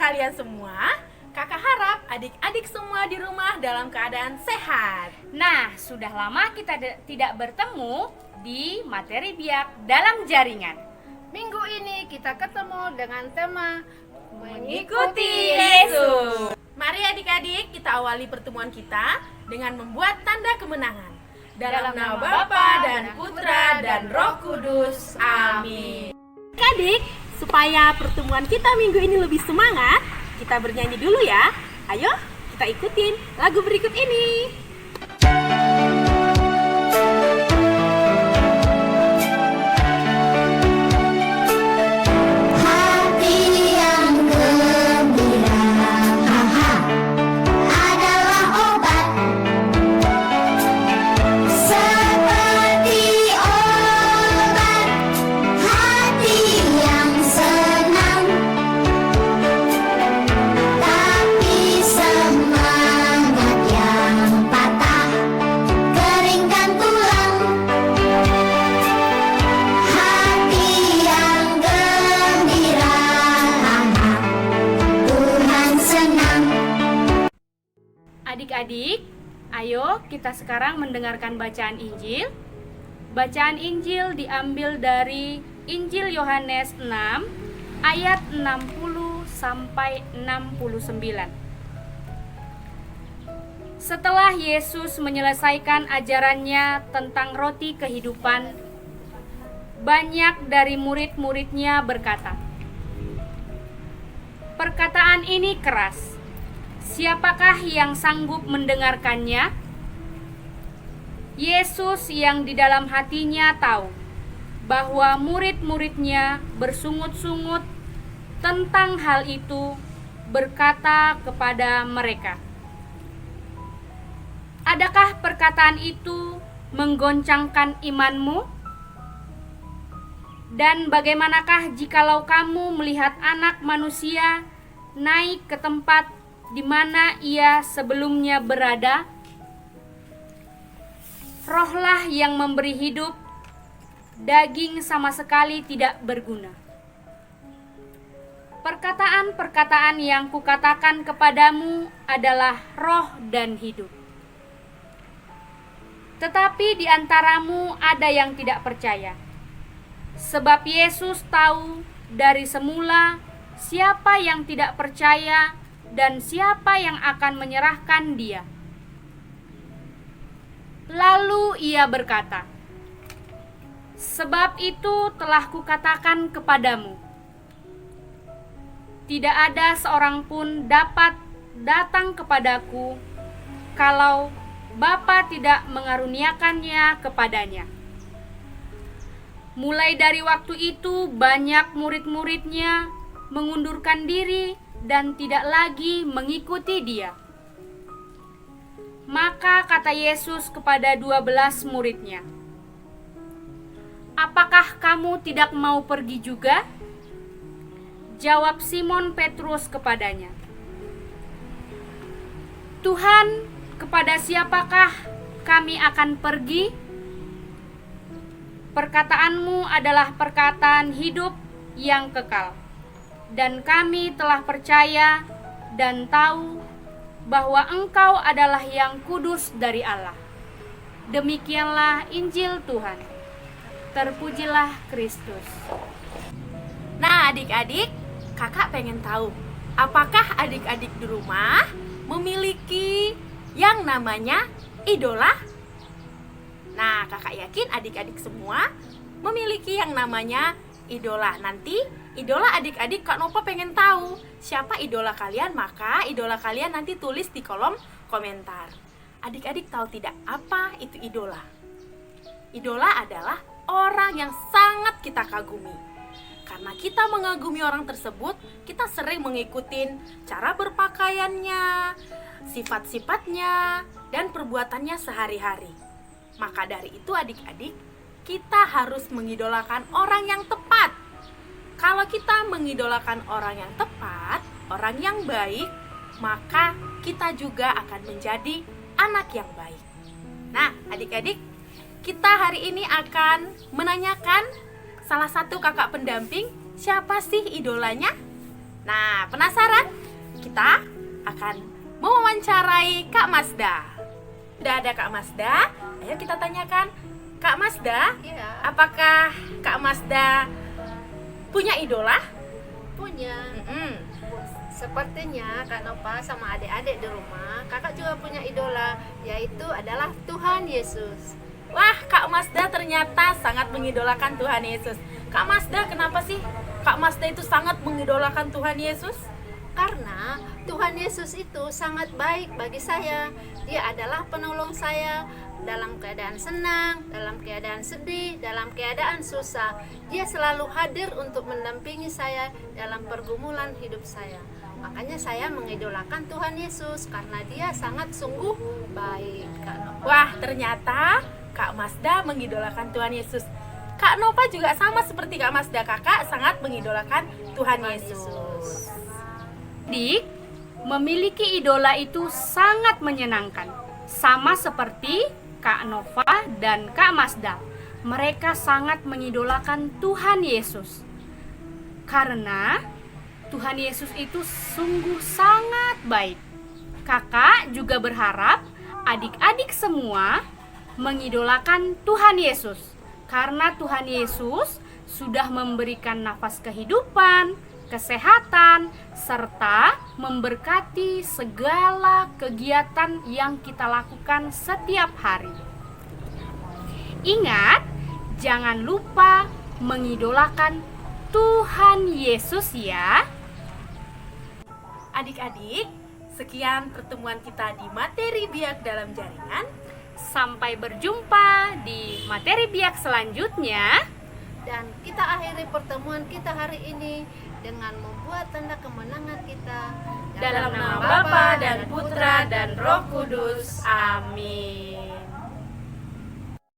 kalian semua? Kakak harap adik-adik semua di rumah dalam keadaan sehat. Nah, sudah lama kita tidak bertemu di materi biak dalam jaringan. Minggu ini kita ketemu dengan tema Mengikuti Yesus. Mari adik-adik kita awali pertemuan kita dengan membuat tanda kemenangan. Dalam nama Bapa dan Putra dan Roh Kudus. Amin. Adik, supaya pertemuan kita minggu ini lebih semangat, kita bernyanyi dulu ya. Ayo, kita ikutin lagu berikut ini. Adik-adik, ayo kita sekarang mendengarkan bacaan Injil. Bacaan Injil diambil dari Injil Yohanes 6 ayat 60 sampai 69. Setelah Yesus menyelesaikan ajarannya tentang roti kehidupan, banyak dari murid-muridnya berkata, "Perkataan ini keras. Siapakah yang sanggup mendengarkannya?" Yesus yang di dalam hatinya tahu bahwa murid-muridnya bersungut-sungut tentang hal itu, berkata kepada mereka, "Adakah perkataan itu menggoncangkan imanmu? Dan bagaimanakah jikalau kamu melihat Anak Manusia naik ke tempat di mana ia sebelumnya berada? Rohlah yang memberi hidup, daging sama sekali tidak berguna. Perkataan-perkataan yang kukatakan kepadamu adalah roh dan hidup. Tetapi di antaramu ada yang tidak percaya, sebab Yesus tahu dari semula siapa yang tidak percaya dan siapa yang akan menyerahkan dia. Lalu ia berkata, sebab itu telah kukatakan kepadamu, tidak ada seorang pun dapat datang kepadaku kalau Bapa tidak mengaruniakannya kepadanya." Mulai dari waktu itu banyak murid-muridnya mengundurkan diri dan tidak lagi mengikuti dia. Maka kata Yesus kepada 12 muridnya, "Apakah kamu tidak mau pergi juga?" Jawab Simon Petrus kepadanya, "Tuhan, kepada siapakah kami akan pergi? Perkataanmu adalah perkataan hidup yang kekal. Dan kami telah percaya dan tahu bahwa Engkau adalah yang kudus dari Allah." Demikianlah Injil Tuhan. Terpujilah Kristus. Nah adik-adik, kakak pengen tahu, apakah adik-adik di rumah memiliki yang namanya idola? Nah, kakak yakin adik-adik semua memiliki yang namanya idola. Nanti idola adik-adik Kak Nova pengen tahu siapa idola kalian, maka idola kalian nanti tulis di kolom komentar. Adik-adik tahu tidak apa itu idola? Idola adalah orang yang sangat kita kagumi. Karena kita mengagumi orang tersebut, kita sering mengikuti cara berpakaiannya, sifat-sifatnya, dan perbuatannya sehari-hari. Maka dari itu adik-adik, kita harus mengidolakan orang yang tepat. Kalau kita mengidolakan orang yang tepat, orang yang baik, maka kita juga akan menjadi anak yang baik. Nah, adik-adik, kita hari ini akan menanyakan salah satu kakak pendamping, siapa sih idolanya? Nah, penasaran? Kita akan mewawancarai Kak Mazda. Sudah ada Kak Mazda? Ayo kita tanyakan, Kak Mazda, Iya, apakah Kak Mazda punya idola? punya. Mm-mm. Sepertinya Kak Nova sama adik-adik di rumah, kakak juga punya idola, yaitu adalah Tuhan Yesus. Wah, Kak Mazda ternyata sangat mengidolakan Tuhan Yesus. Kak Mazda, kenapa sih Kak Mazda itu sangat mengidolakan Tuhan Yesus? Karena Tuhan Yesus itu sangat baik bagi saya. Dia adalah penolong saya dalam keadaan senang, dalam keadaan sedih, dalam keadaan susah. Dia selalu hadir untuk mendampingi saya dalam pergumulan hidup saya. Makanya saya mengidolakan Tuhan Yesus karena dia sangat sungguh baik. Kak Nova. Wah, ternyata Kak Mazda mengidolakan Tuhan Yesus. Kak Nova juga sama seperti Kak Mazda, kakak sangat mengidolakan Tuhan Yesus. Adik, memiliki idola itu sangat menyenangkan. Sama seperti Kak Nova dan Kak Mazda. Mereka sangat mengidolakan Tuhan Yesus. Karena Tuhan Yesus itu sungguh sangat baik. Kakak juga berharap adik-adik semua mengidolakan Tuhan Yesus. Karena Tuhan Yesus sudah memberikan nafas kehidupan, kesehatan, serta memberkati segala kegiatan yang kita lakukan setiap hari. Ingat, jangan lupa mengidolakan Tuhan Yesus ya. Adik-adik, sekian pertemuan kita di materi biak dalam jaringan. Sampai berjumpa di materi biak selanjutnya. Dan kita akhiri pertemuan kita hari ini dengan membuat tanda kemenangan kita Dalam nama Bapa dan Putra dan Roh Kudus. Amin.